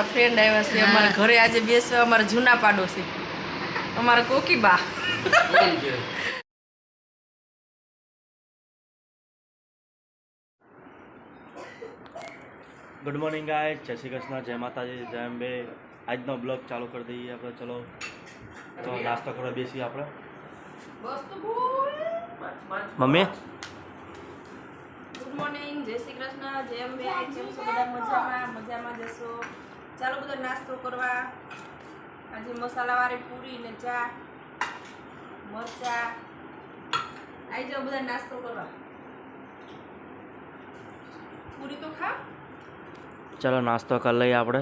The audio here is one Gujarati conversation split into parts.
અમારા ફ્રેન્ડ આવ્યા છે અમારા ઘરે આજે બેસવા અમારા જૂના પાડોશી અમારા કોકીબા ગુડ મોર્નિંગ ગાય જય શ્રી કૃષ્ણ જય માતાજી જય અંબે આજનો બ્લોગ ચાલુ કરી દઈએ આપણે ચલો તો નાસ્તો કરવા બેસીએ આપણે મમ્મી ગુડ મોર્નિંગ જય શ્રી કૃષ્ણ જય અંબે કેમ છો બધા મજામાં જશો ચાલો બધા નાસ્તો કરવા આજે મસાલાવાળી પૂરી ને ચા મરચા આવી જાઓ બધા નાસ્તો કરવા પૂરી તો ખા ચાલો નાસ્તો કરી લઈએ આપણે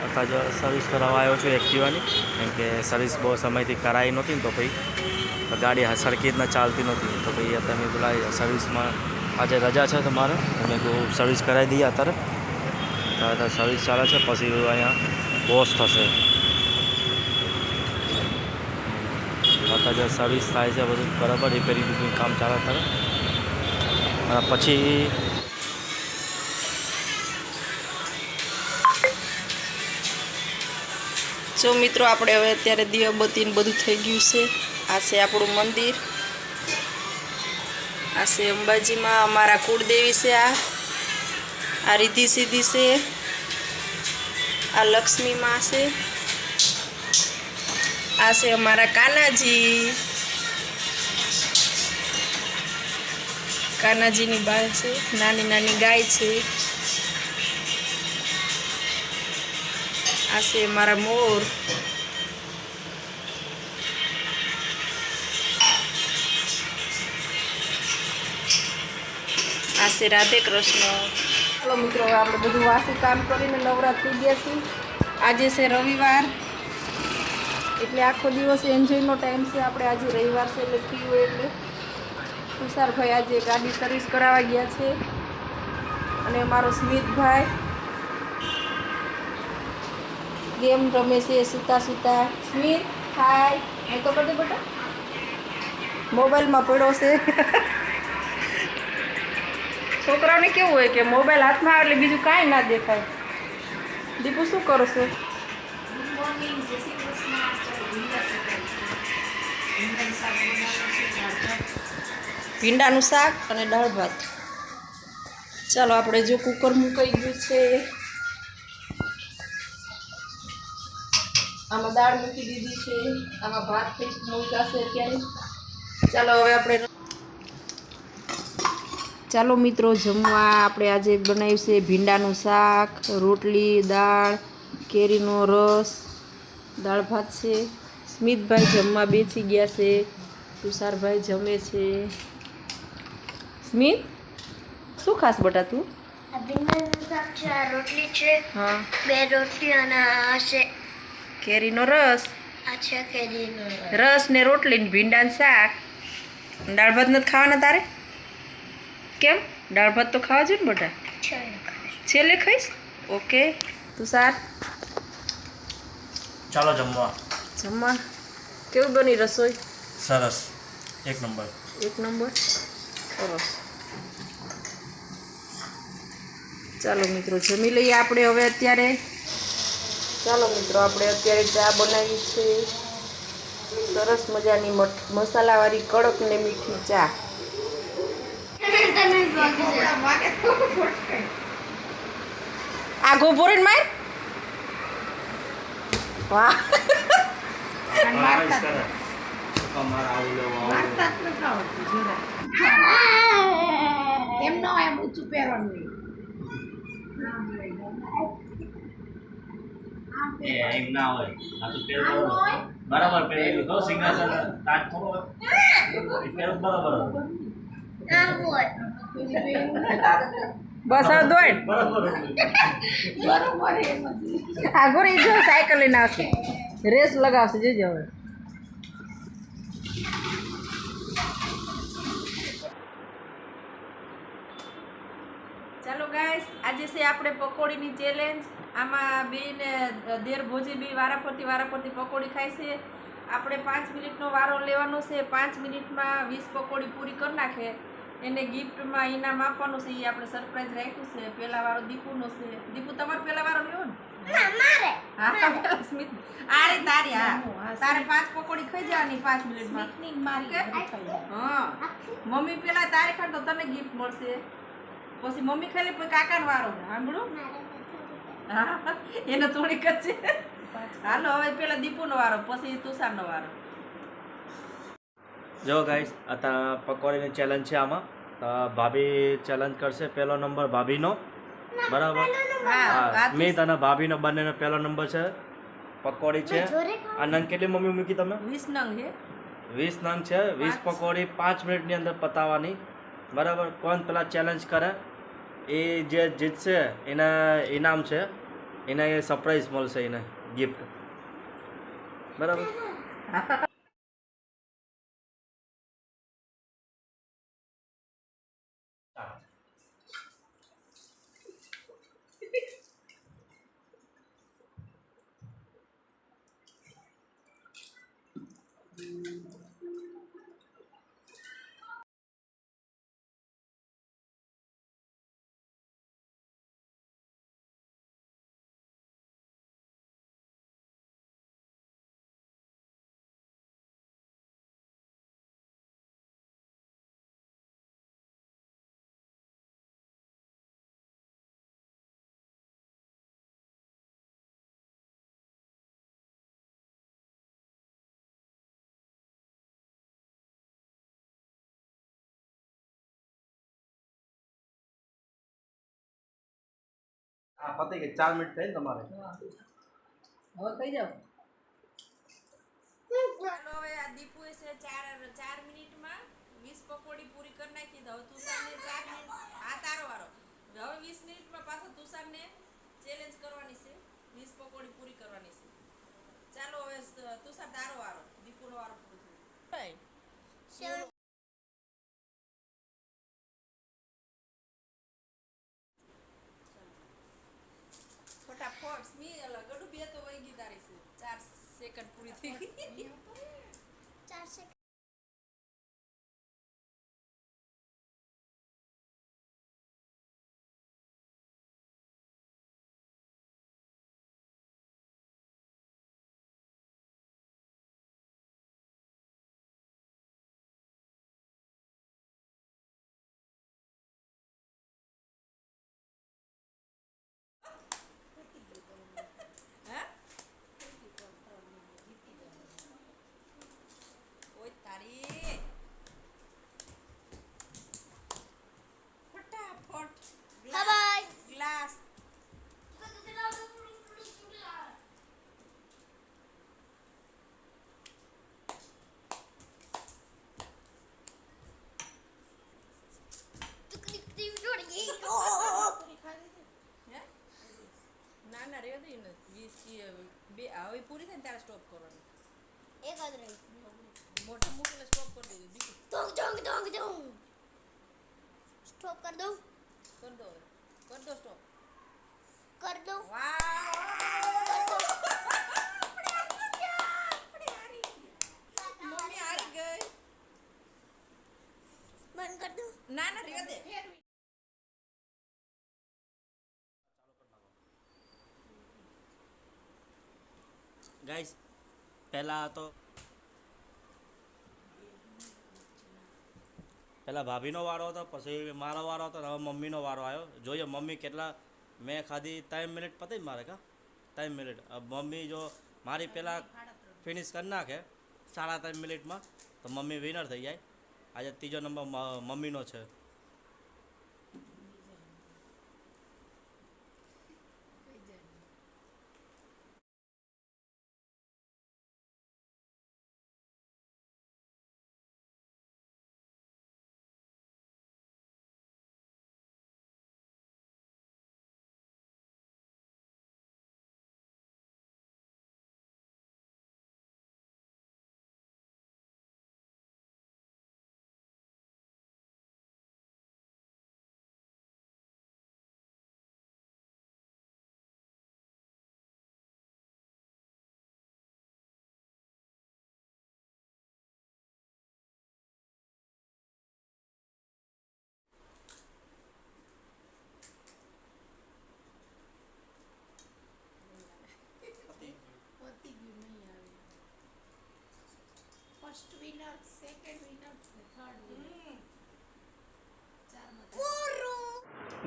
અત્યારે સર્વિસ કરાવવા આવ્યો છું એક્ટિવાની કેમ કે સર્વિસ બહુ સમયથી કરાવી નહોતી ને તો ભાઈ ગાડી સરખી રીતના ચાલતી નહોતી તો ભાઈ તમે પેલા સર્વિસમાં આજે રજા છે તમારે અમે કહું સર્વિસ કરાવી દઈએ અત્યારે સર્વિસ ચાલે છે પછી અહીંયા વોશ થશે અત્યારે સર્વિસ થાય છે બધું બરાબર રિપેરિંગ કામ ચાલે અત્યારે અને પછી જો મિત્રો આપણે હવે અત્યારે દીવાબત્તી બધું થઈ ગયું છે આ છે આપણું મંદિર આ છે અંબાજીમાં અમારા કુળદેવી છે આ રીધિ સીધી છે આ લક્ષ્મીમાં છે આ છે અમારા કાનાજીની બા છે નાની નાની ગાય છે આ છે મારા મોર આ છે રાધે કૃષ્ણ ચાલો મિત્રો હવે આપણે બધું વાસી કામ કરીને નવરાત થઈ ગયા છીએ આજે છે રવિવાર એટલે આખો દિવસ એન્જોયનો ટાઈમ છે આપણે આજે રવિવાર છે એટલે ફ્રી હોય એટલે તુષારભાઈ આજે ગાડી સર્વિસ કરાવવા ગયા છે અને અમારો સ્મિતભાઈ ગેમ રમે છે સૂતા સ્મિત હાય એ તો બધે બેટા મોબાઈલમાં પડ્યો છે છોકરાઓને કેવું હોય કે મોબાઈલ હાથમાં આવે એટલે બીજું કાંઈ ના દેખાય દીપુ શું કરો છો ભીંડાનું શાક અને દાળ ભાત ચાલો આપણે જો કુકર મુકાઈ ગયું છે આમાં દાળ મૂકી દીધી છે આમાં ભાત થઈ મૂક્યા છે અત્યારે ચાલો હવે આપણે ચાલો મિત્રો જમવા આપણે આજે બનાવ્યું છે ભીંડાનું શાક રોટલી દાળ કેરીનો રસ દાળ ભાત છે સ્મિતભાઈ જમવા બેસી ગયા છે તુષારભાઈ જમે છે સ્મિત શું ખાસ બટા તું રોટલી છે હા 2 રોટલી અને આ છે કેરીનો રસ આ છે કેરીનો રસ ને રોટલી ને ભીંડાનું શાક દાળ ભાત નથી ખાવાના તારે કેમ દાળ ભાત તો ખાવા જોઈએ ને બેટા છેલ્લે ખાઈશ ઓકે તુષાર ચાલો જમવા કેવું બની રસોઈ સરસ એક નંબર સરસ ચાલો મિત્રો જમી લઈએ આપણે હવે અત્યારે ચાલો મિત્રો આપણે અત્યારે ચા બનાવી છે સરસ મજાની મસાલાવાળી કડક ને મીઠી ચા આ ગોભોરીને માર વાહ એમ ના હોય આ તો બરાબર પહેરેલું તો સિંહાસન તાજ થોડો પહેરું બરાબર બસ હવે દોડ બરાબર આગળ રહી જો સાયકલ લઈને આવશે રેસ લગાવશે જોજો હવે ચાલો ગાઈસ આજે છે આપણે પકોડીની ચેલેન્જ આમાં બેને દેર ભોજી બી વારાફરતી પકોડી ખાય છે આપણે 5 મિનિટનો વારો લેવાનો છે 5 મિનિટમાં 20 પકોડી પૂરી કરી નાખે એને ગિફ્ટમાં ઇનામ આપવાનું છે. એ આપણે સરપ્રાઈઝ રાખ્યું છે. પહેલા વાળો દીપુનો છે. દીપુ તમારો પહેલા વાળો લ્યો ને. હા પેલા સ્મિત. આરે તારી હા. તારે 5 પકોડી ખાઈ જવાની 5 મિનિટમાં. સ્મિતની મારી. હા. મમ્મી પેલા તારે ખાન તો તને ગિફ્ટ મળશે. પછી મમ્મી ખાલી પછી કાકાનો વારો. સાંભળું? હા. એને થોડીક જ છે. હાલો હવે પેલા દીપુનો વારો પછી તુષારનો વારો. જો ગાઈસ અત્યારે પકોડીની ચેલેન્જ છે આમાં. ભાભી ચેલેન્જ કરશે. પહેલો નંબર ભાભીનો, બરાબર? હા, સ્મિત અને ભાભીનો બંનેનો પહેલો નંબર છે. પકોડી છે. આ નંગ કેટલી મમ્મી મૂકી તમે? 20 નંગ છે. 20 નંગ છે. 20 પકોડી 5 મિનિટની અંદર પતાવવાની, બરાબર? કોણ પેલા ચેલેન્જ કરે એ જે જીતશે એને ઇનામ છે. એને સરપ્રાઈઝ મળશે, એને ગિફ્ટ, બરાબર? હા, પતી ગઈ. 4 મિનિટ થઈ ને તમારે. હવે કઈ જાવ. ચાલો હવે આ દીપુએ છે 4 મિનિટમાં 20 પકોડી પૂરી કરી નાખી. તો હવે તુષારને 4 મિનિટ. આ તારો વારો. હવે 20 મિનિટમાં પાછો તુષારને ચેલેન્જ કરવાની છે. 20 પકોડી પૂરી કરવાની છે. ચાલો હવે તુષાર તારો વારો. દીપુનો વારો પૂરો થયો. ફટાફટ સ્મી ગડું બે તો વહી ગઈ તારી છે. 4 સેકન્ડ પૂરી થઈ ગઈ. 4 સેકન્ડ. હા ઓય તારી ફટાફટ બાય ગ્લાસ. હે ના ના રેવા દે ને 20 બે હવે પૂરી થાય ને ત્યારે સ્ટોપ કરવાનું. એક જ રહી. મોટું મૂકીને સ્ટોપ કરી દેવું. બીજું દોંગ દોંગ દોંગ દોંગ. સ્ટોપ કર દઉં. કર દો હવે. કર દો સ્ટોપ. કર દઉં. મમ્મી હારી ગઈ. બંધ કર દઉં. ના ના રેવા દે. ગાઈસ પહેલા ભાભીનો વારો હતો, પછી મારો વારો હતો, હવે મમ્મીનો વારો આવ્યો. જોઈએ મમ્મી કેટલા. મેં ખાધી 3 મિનિટ પતી મારે. 3 મિનિટ. મમ્મી જો મારી પહેલાં ફિનિશ કરી નાખે 3.5 મિનિટમાં તો મમ્મી વિનર થઈ જાય. આજે ત્રીજો નંબર મમ્મીનો છે. ફર્સ્ટ વિનર, સેકન્ડ વિનર ને થર્ડ વિનર. ચારમાં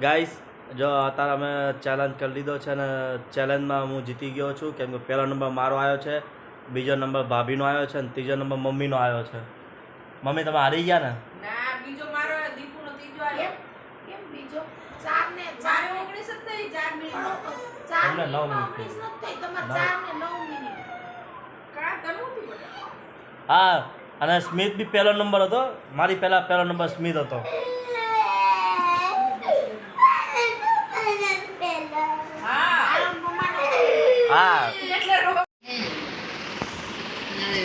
ગાઈસ જો અત્યારે અમે ચેલેન્જ કરી લીધો છે અને ચેલેન્જમાં હું જીતી ગયો છું કેમ કે પહેલો નંબર મારો આવ્યો છે, બીજો નંબર ભાભીનો આવ્યો છે અને ત્રીજો નંબર મમ્મીનો આવ્યો છે. મમ્મી તમે હારી ગયા ને? ના બીજો મારો દીપુનો ત્રીજો આવ્યો. કેમ બીજો? ચાર ને ચારે 19 જ થઈ, 4 મિનિટ. ચાર તમને નવ મિનિટ મિનિટ 19 નથી થઈ, તમારે નવ. 4 ને 9 મિનિટ. કા તને ઉભી બેટા. હા અને સ્મિત બી પહેલો નંબર હતો, મારી પહેલો નંબર સ્મિત હતો. હા હા એટલે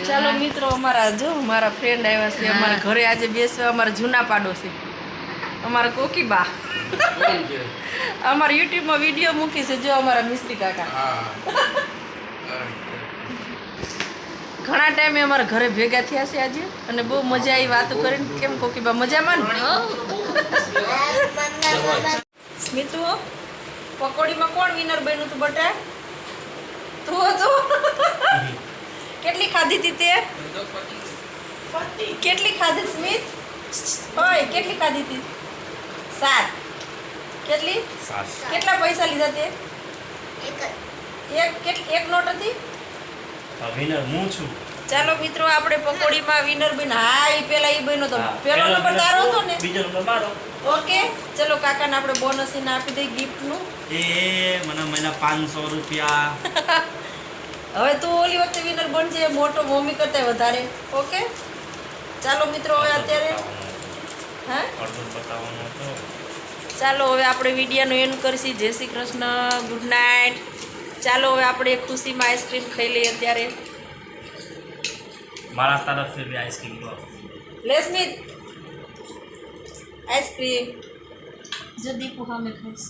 ચાલો મિત્રો, અમારા જો મારા ફ્રેન્ડ આવ્યા છે અમારા ઘરે આજે બેસવા. અમારા જૂના પાડોશી અમારા કોકીબા અમારા યુટ્યુબમાં વિડીયો મૂકી છે. જો અમારા મિસ્ત્રી કાકા ઘણા ટાઈમે અમારા ઘરે ભેગા થયા છે આજે અને બહુ મજા આવી વાતો કરીને. કેમ કોકીબા મજામાં ને? સ્મિતુ પકોડીમાં કોણ વિનર બન્યું તું બટા? તું હતો. કેટલી ખાધી હતી તે? કેટલી ખાધી સ્મિત? ઓય કેટલી ખાધી હતી? 7. કેટલી? કેટલા પૈસા લીધા તે? એક નોટ હતી. વિનર હું છું. ચાલો મિત્રો, આપણે પકોડીમાં વિનર બન. હા એ પેલા એ બન્યો તો પેલો નંબર તારો હતો ને? બીજો નંબર મારો. ઓકે ચલો કાકાને આપણે બોનસ એને આપી દઈએ ગિફ્ટનું. એ મને મહિના 500 રૂપિયા. હવે તું ઓલી વખતે વિનર બનજે, મોટો મમ્મી કરતા વધારે. ઓકે ચાલો મિત્રો, હવે અત્યારે હા બતાવવાનો હતો. ચાલો હવે આપણે વિડીયોનું એન્ડ કરીશું. જય શ્રી કૃષ્ણ, ગુડ નાઇટ. ચાલો હવે આપણે ખુશીમાં આઈસ્ક્રીમ ખાઈ લઈએ અત્યારે. મારા તરફથી બી આઈસ્ક્રીમ લો. લે સ્મિત આઈસ્ક્રીમ. જો દીપુ સામે ખાઈશ.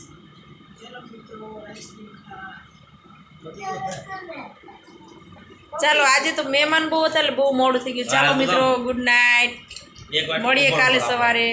ચાલો આજે તો મહેમાન બહુ હતા એટલે બહુ મોડું થઈ ગયું. ચાલો મિત્રો, ગુડ નાઇટ. મળીએ કાલે સવારે.